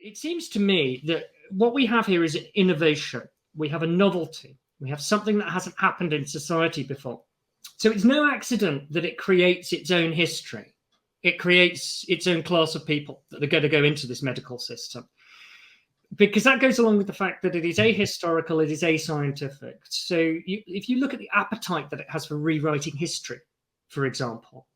it seems to me that what we have here is an innovation. We have a novelty. We have something that hasn't happened in society before. So it's no accident that it creates its own history. It creates its own class of people that are going to go into this medical system. Because that goes along with the fact that it is ahistorical, it is ascientific. So if you look at the appetite that it has for rewriting history, for example,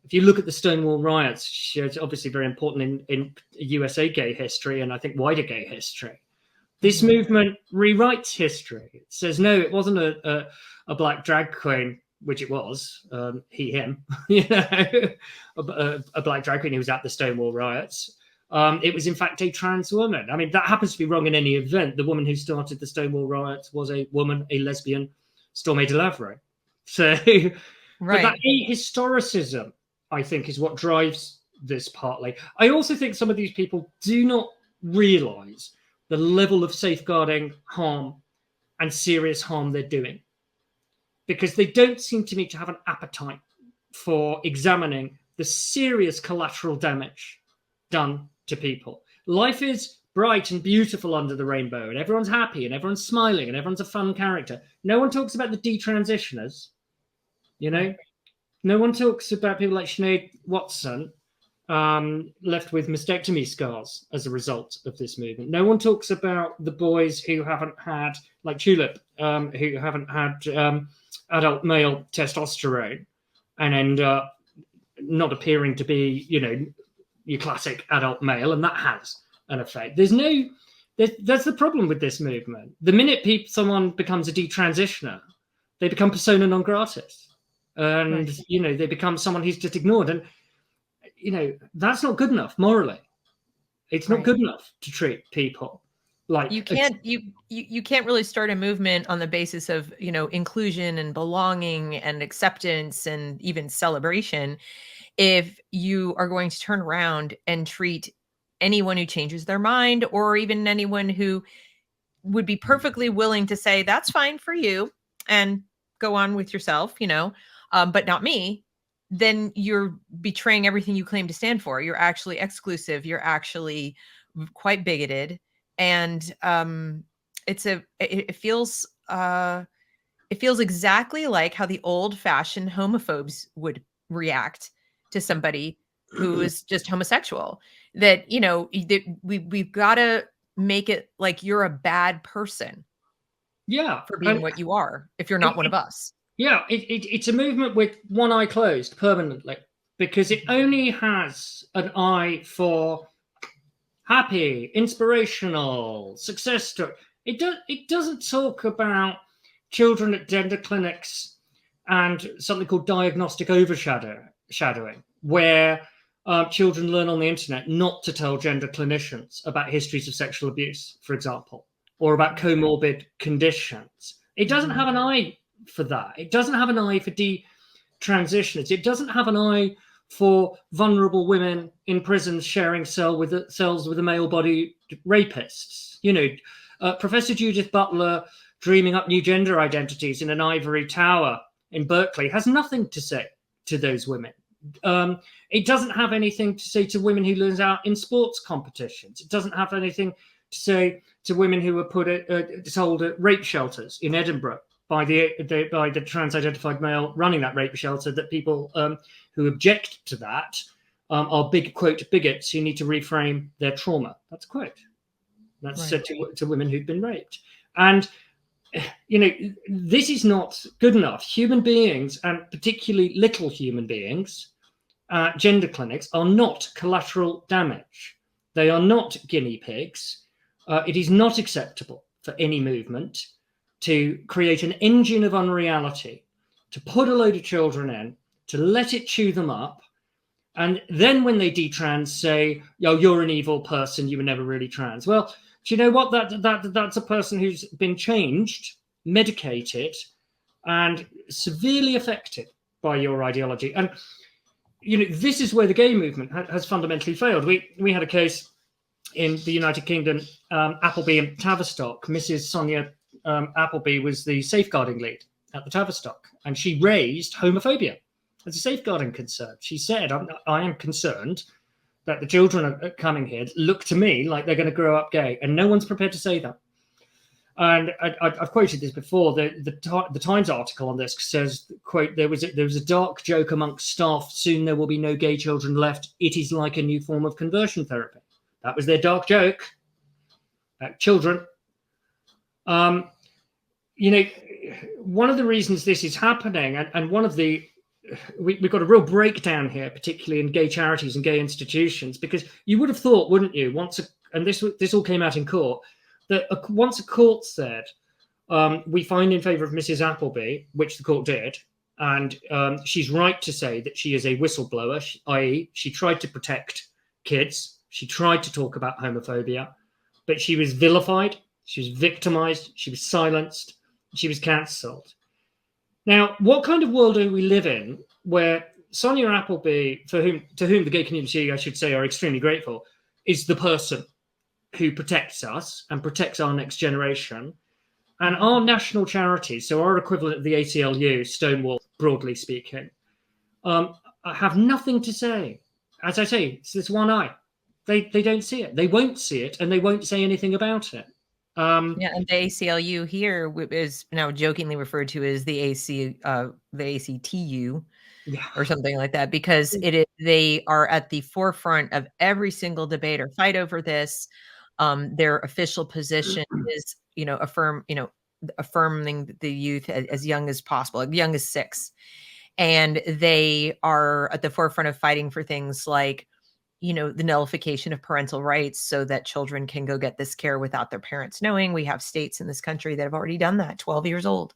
if you look at the Stonewall riots, which is obviously very important in USA gay history and I think wider gay history, this movement rewrites history. It says, no, it wasn't a black drag queen, which it was, he, him, you know, a black drag queen who was at the Stonewall riots. It was, in fact, a trans woman. I mean, that happens to be wrong in any event. The woman who started the Stonewall riots was a woman, a lesbian, Stormé Delavray. So, right. But that ahistoricism, I think, is what drives this partly. I also think some of these people do not realise the level of safeguarding harm and serious harm they're doing, because they don't seem to me to have an appetite for examining the serious collateral damage done to people. Life is bright and beautiful under the rainbow, and everyone's happy, and everyone's smiling, and everyone's a fun character. No one talks about the detransitioners, you know? No one talks about people like Sinead Watson, left with mastectomy scars as a result of this movement. No one talks about the boys who haven't had, like Tulip, who haven't had adult male testosterone and end up not appearing to be, you know, your classic adult male, and that has an effect. That's the problem with this movement. The minute someone becomes a detransitioner, they become persona non gratis. And, you know, they become someone who's just ignored. And, you know, that's not good enough morally. It's not good enough to treat people like you can't really start a movement on the basis of, you know, inclusion and belonging and acceptance and even celebration if you are going to turn around and treat anyone who changes their mind, or even anyone who would be perfectly willing to say, that's fine for you and go on with yourself, you know, but not me, then you're betraying everything you claim to stand for. You're actually exclusive. You're actually quite bigoted. And it feels exactly like how the old-fashioned homophobes would react to somebody who is just homosexual. That, you know, we've got to make it like you're a bad person. Yeah, for being what you are, if you're not one of us. Yeah, it's a movement with one eye closed permanently, because it only has an eye for happy, inspirational, success story. It doesn't talk about children at gender clinics and something called diagnostic overshadowing, where children learn on the internet not to tell gender clinicians about histories of sexual abuse, for example, or about comorbid conditions. It doesn't have an eye for that. It doesn't have an eye for detransitioners. It doesn't have an eye for vulnerable women in prisons sharing cells with a male body rapists. You know, Professor Judith Butler dreaming up new gender identities in an ivory tower in Berkeley has nothing to say to those women. It doesn't have anything to say to women who lose out in sports competitions. It doesn't have anything to say to women who were told at rape shelters in Edinburgh by the trans-identified male running that rape shelter that people who object to that are big, quote, bigots who need to reframe their trauma. That's a quote. That's said to women who've been raped. And, you know, this is not good enough. Human beings, and particularly little human beings, gender clinics, are not collateral damage. They are not guinea pigs. It is not acceptable for any movement to create an engine of unreality, to put a load of children in, to let it chew them up, and then when they detrans, say, "Oh, you're an evil person. You were never really trans." Well, do you know what? That's a person who's been changed, medicated, and severely affected by your ideology. And you know, this is where the gay movement has fundamentally failed. We had a case in the United Kingdom, Appleby and Tavistock. Mrs. Sonia Appleby was the safeguarding lead at the Tavistock, and she raised homophobia as a safeguarding concern. She said, I am concerned that the children are coming here look to me like they're going to grow up gay, and no one's prepared to say that. And I've quoted this before. The Times article on this says, quote, there was a dark joke amongst staff, soon there will be no gay children left. It is like a new form of conversion therapy. That was their dark joke about children. You know, one of the reasons this is happening, and one of the, we've got a real breakdown here, particularly in gay charities and gay institutions, because you would have thought, wouldn't you, and this all came out in court, that once a court said, we find in favour of Mrs. Appleby, which the court did, and she's right to say that she is a whistleblower, i.e. she tried to protect kids, she tried to talk about homophobia, but she was vilified, she was victimised, she was silenced, she was cancelled. Now, what kind of world do we live in where Sonia Appleby, to whom the gay community, I should say, are extremely grateful, is the person who protects us and protects our next generation, and our national charities, so our equivalent of the ACLU, Stonewall, broadly speaking, have nothing to say. As I say, it's this one eye. They don't see it. They won't see it, and they won't say anything about it. Yeah, and the ACLU here is now jokingly referred to as the ACTU, Yeah. or something like that, because they are at the forefront of every single debate or fight over this. Their official position is, affirming the youth as young as possible, young as 6, and they are at the forefront of fighting for things like, the nullification of parental rights so that children can go get this care without their parents knowing. We have states in this country that have already done that, 12 years old.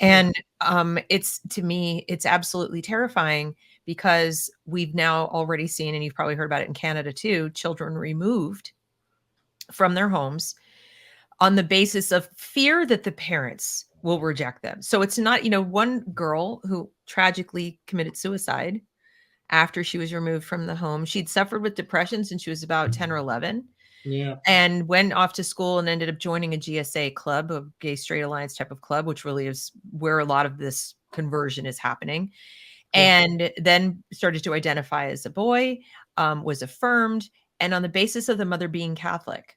And to me, it's absolutely terrifying, because we've now already seen, and you've probably heard about it in Canada too, children removed from their homes on the basis of fear that the parents will reject them. So it's not, one girl who tragically committed suicide after she was removed from the home. She'd suffered with depression since she was about 10 or 11. Yeah. And went off to school and ended up joining a GSA club, a Gay Straight Alliance type of club, which really is where a lot of this conversion is happening. Yeah. And then started to identify as a boy, was affirmed. And on the basis of the mother being Catholic,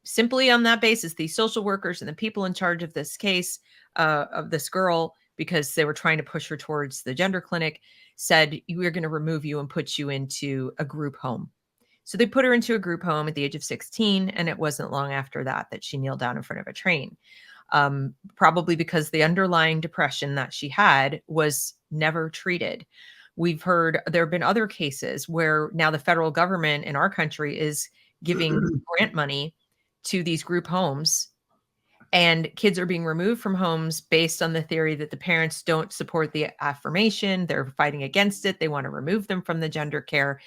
simply on that basis, the social workers and the people in charge of this case, of this girl, because they were trying to push her towards the gender clinic, said, we're going to remove you and put you into a group home. So they put her into a group home at the age of 16, and it wasn't long after that she kneeled down in front of a train, probably because the underlying depression that she had was never treated. We've heard there have been other cases where now the federal government in our country is giving grant money to these group homes, and kids are being removed from homes based on the theory that the parents don't support the affirmation. They're fighting against it. They want to remove them from the gender care.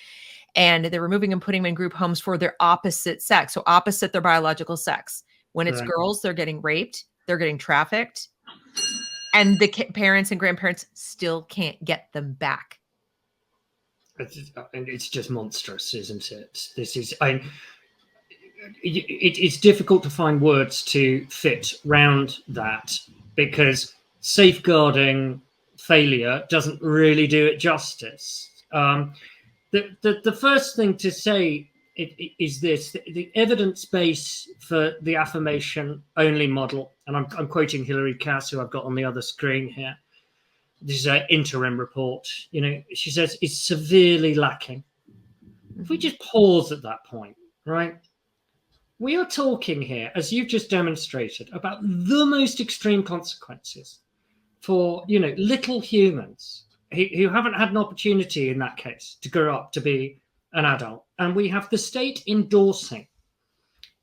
And they're removing and putting them in group homes for their opposite sex. So opposite their biological sex. When it's girls, they're getting raped, they're getting trafficked, and the parents and grandparents still can't get them back. It's just monstrous, isn't it? It's difficult to find words to fit round that, because safeguarding failure doesn't really do it justice. The first thing to say is this: the evidence base for the affirmation only model, and I'm quoting Hilary Cass, who I've got on the other screen here. This is an interim report. She says is severely lacking. If we just pause at that point, right? We are talking here, as you've just demonstrated, about the most extreme consequences for, little humans who haven't had an opportunity in that case to grow up to be an adult. And we have the state endorsing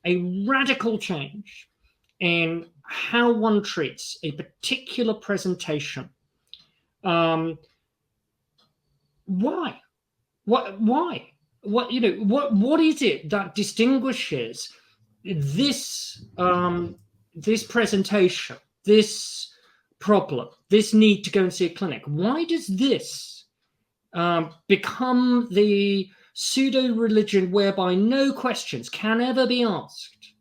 a radical change in how one treats a particular presentation. Why? Why? What is it that distinguishes this this presentation, this problem, this need to go and see a clinic? Why does this become the pseudo religion whereby no questions can ever be asked?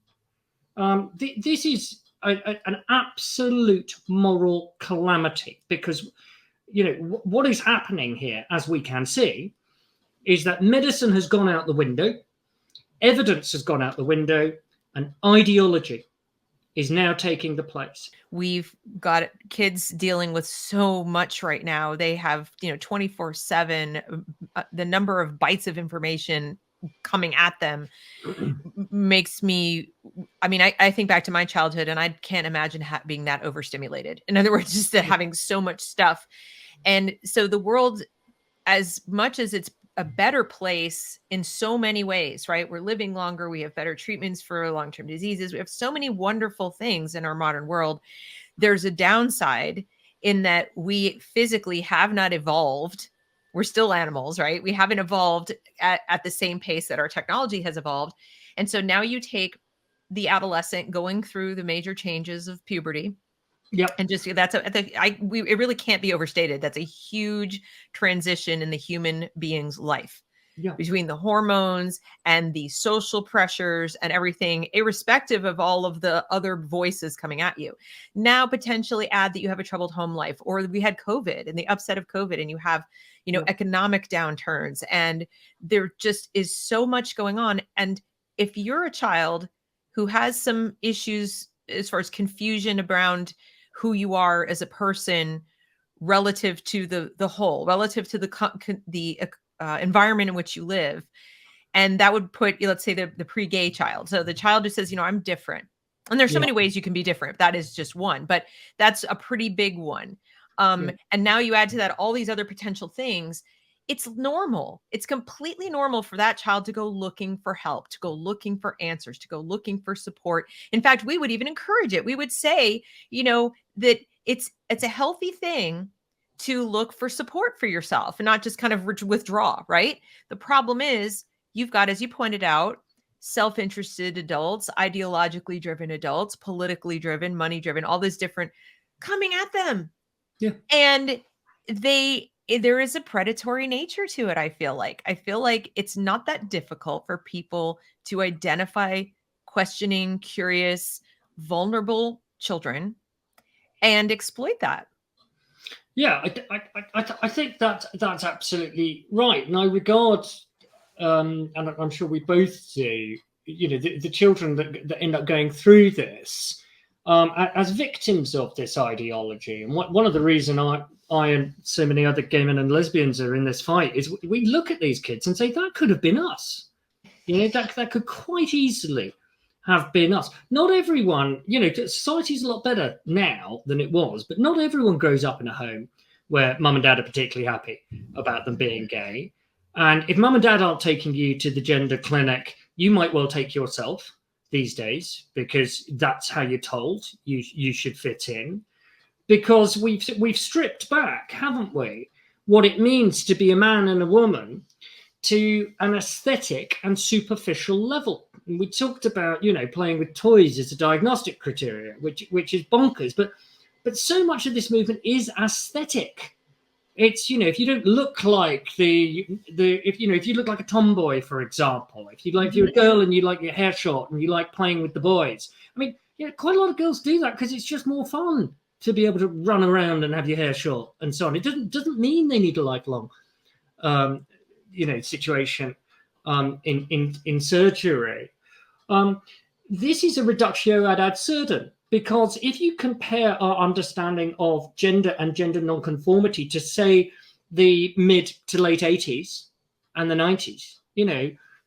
This is an absolute moral calamity, because what is happening here, as we can see, is that medicine has gone out the window, evidence has gone out the window, and ideology is now taking the place. We've got kids dealing with so much right now. They have, 24/7, the number of bytes of information coming at them makes me, I think back to my childhood and I can't imagine being that overstimulated. In other words, just having so much stuff. And so the world, as much as it's a better place in so many ways, right? We're living longer. We have better treatments for long-term diseases. We have so many wonderful things in our modern world. There's a downside in that we physically have not evolved. We're still animals, right? We haven't evolved at the same pace that our technology has evolved. And so now you take the adolescent going through the major changes of puberty. Yep. And just it really can't be overstated. That's a huge transition in the human being's life. Yeah. Between the hormones and the social pressures and everything, irrespective of all of the other voices coming at you. Now, potentially add that you have a troubled home life, or we had COVID and the upset of COVID, and you have, economic downturns, and there just is so much going on. And if you're a child who has some issues as far as confusion around who you are as a person relative to the whole, relative to the environment in which you live. And that would put, let's say, the pre-gay child. So the child who says, I'm different. And there's so many ways you can be different. That is just one, but that's a pretty big one. And now you add to that all these other potential things. It's normal. It's completely normal for that child to go looking for help, to go looking for answers, to go looking for support. In fact, we would even encourage it. We would say, that it's a healthy thing to look for support for yourself and not just kind of withdraw, right? The problem is you've got, as you pointed out, self-interested adults, ideologically driven adults, politically driven, money driven, all this different coming at them. Yeah. And there is a predatory nature to it. I feel like it's not that difficult for people to identify questioning, curious, vulnerable children and exploit that. Yeah, I think that's absolutely right. And I regard, and I'm sure we both do, the children that end up going through this as victims of this ideology. And one of the reasons I and so many other gay men and lesbians are in this fight is we look at these kids and say, that could have been us. That could quite easily have been us. Not everyone, society's a lot better now than it was, but not everyone grows up in a home where mum and dad are particularly happy about them being gay. And if mum and dad aren't taking you to the gender clinic, you might well take yourself these days, because that's how you're told you should fit in. Because we've stripped back, haven't we, what it means to be a man and a woman to an aesthetic and superficial level. And we talked about, playing with toys as a diagnostic criteria, which is bonkers. But so much of this movement is aesthetic. It's, if you don't look like if you look like a tomboy, for example, if you're a girl and you like your hair short and you like playing with the boys. I mean, quite a lot of girls do that because it's just more fun to be able to run around and have your hair short and so on. It doesn't mean they need a lifelong situation in surgery. This is a reductio ad absurdum, because if you compare our understanding of gender and gender nonconformity to, say, the mid to late 80s and the 90s,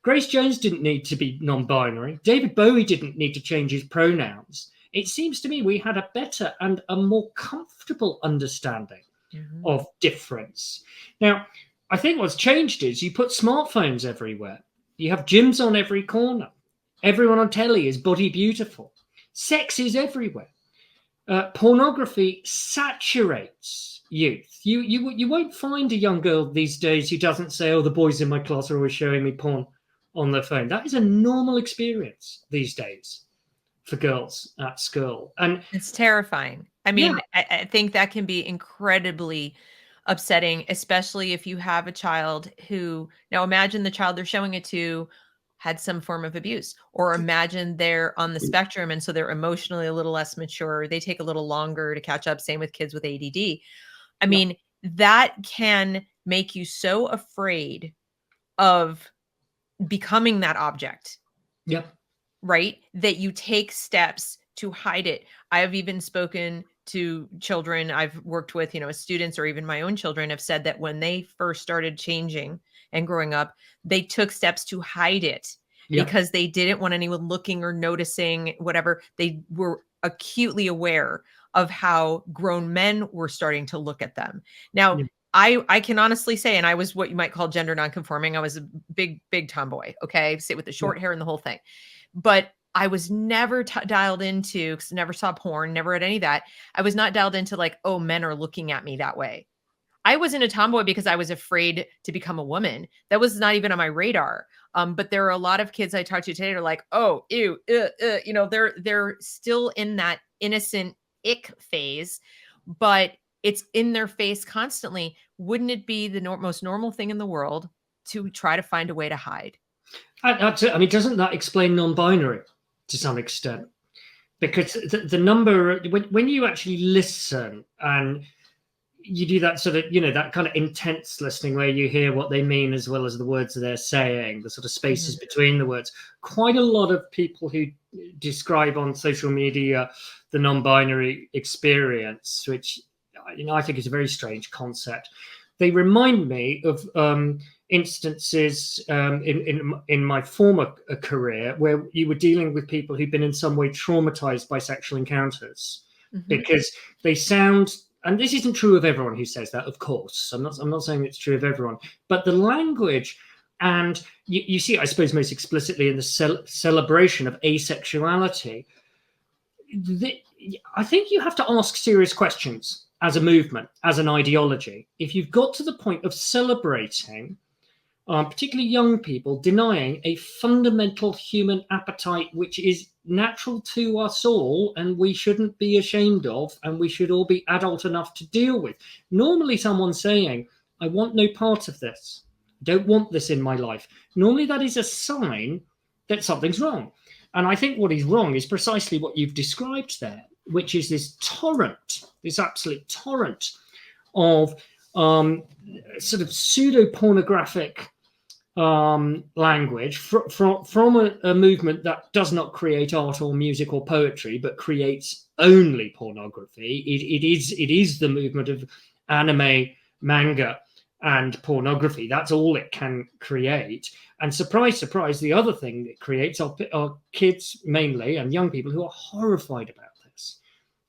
Grace Jones didn't need to be non-binary. David Bowie didn't need to change his pronouns. It seems to me we had a better and a more comfortable understanding of difference. Now, I think what's changed is you put smartphones everywhere. You have gyms on every corner. Everyone on telly is body beautiful. Sex is everywhere. Pornography saturates youth. You won't find a young girl these days who doesn't say, "Oh, the boys in my class are always showing me porn on their phone." That is a normal experience these days for girls at school. And it's terrifying. I mean, yeah. I think that can be incredibly upsetting, especially if you have a child who, now imagine the child they're showing it to had some form of abuse, or imagine they're on the spectrum and so they're emotionally a little less mature. They take a little longer to catch up. Same with kids with ADD. I mean, that can make you so afraid of becoming that object, Yeah. right? That you take steps to hide it. I have even spoken to children I've worked with, as students or even my own children have said that when they first started changing and growing up, they took steps to hide it Yeah. because they didn't want anyone looking or noticing whatever. They were acutely aware of how grown men were starting to look at them. Now, Yeah. I can honestly say, and I was what you might call gender nonconforming. I was a big tomboy. Okay. Sit with the short hair and the whole thing. But I was never dialed into, because I never saw porn, never had any of that. I was not dialed into like, oh, men are looking at me that way. I wasn't a tomboy because I was afraid to become a woman. That was not even on my radar. But there are a lot of kids I talk to today that are like, oh, ew, they're still in that innocent ick phase, but it's in their face constantly. Wouldn't it be the most normal thing in the world to try to find a way to hide? I mean, doesn't that explain non-binary to some extent? Because the number, when you actually listen and you do that sort of, that kind of intense listening where you hear what they mean as well as the words they're saying, the sort of spaces between the words, quite a lot of people who describe on social media the non-binary experience, which I think is a very strange concept. They remind me of instances in my former career where you were dealing with people who've been in some way traumatized by sexual encounters, because they sound, and this isn't true of everyone who says that, of course. I'm not saying it's true of everyone, but the language, and you see, I suppose, most explicitly in the celebration of asexuality. I think you have to ask serious questions as a movement, as an ideology. If you've got to the point of celebrating, particularly young people, denying a fundamental human appetite which is natural to us all and we shouldn't be ashamed of, and we should all be adult enough to deal with. Normally someone saying, I want no part of this, I don't want this in my life, normally that is a sign that something's wrong. And I think what is wrong is precisely what you've described there, which is this torrent, this absolute torrent of sort of pseudo-pornographic language from a movement that does not create art or music or poetry, but creates only pornography. It is the movement of anime, manga, and pornography. That's all it can create. And surprise, surprise, the other thing it creates are kids mainly, and young people who are horrified about this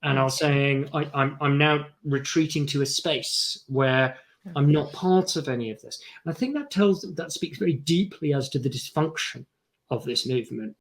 and are saying, I'm now retreating to a space where I'm not part of any of this. And I think that speaks very deeply as to the dysfunction of this movement.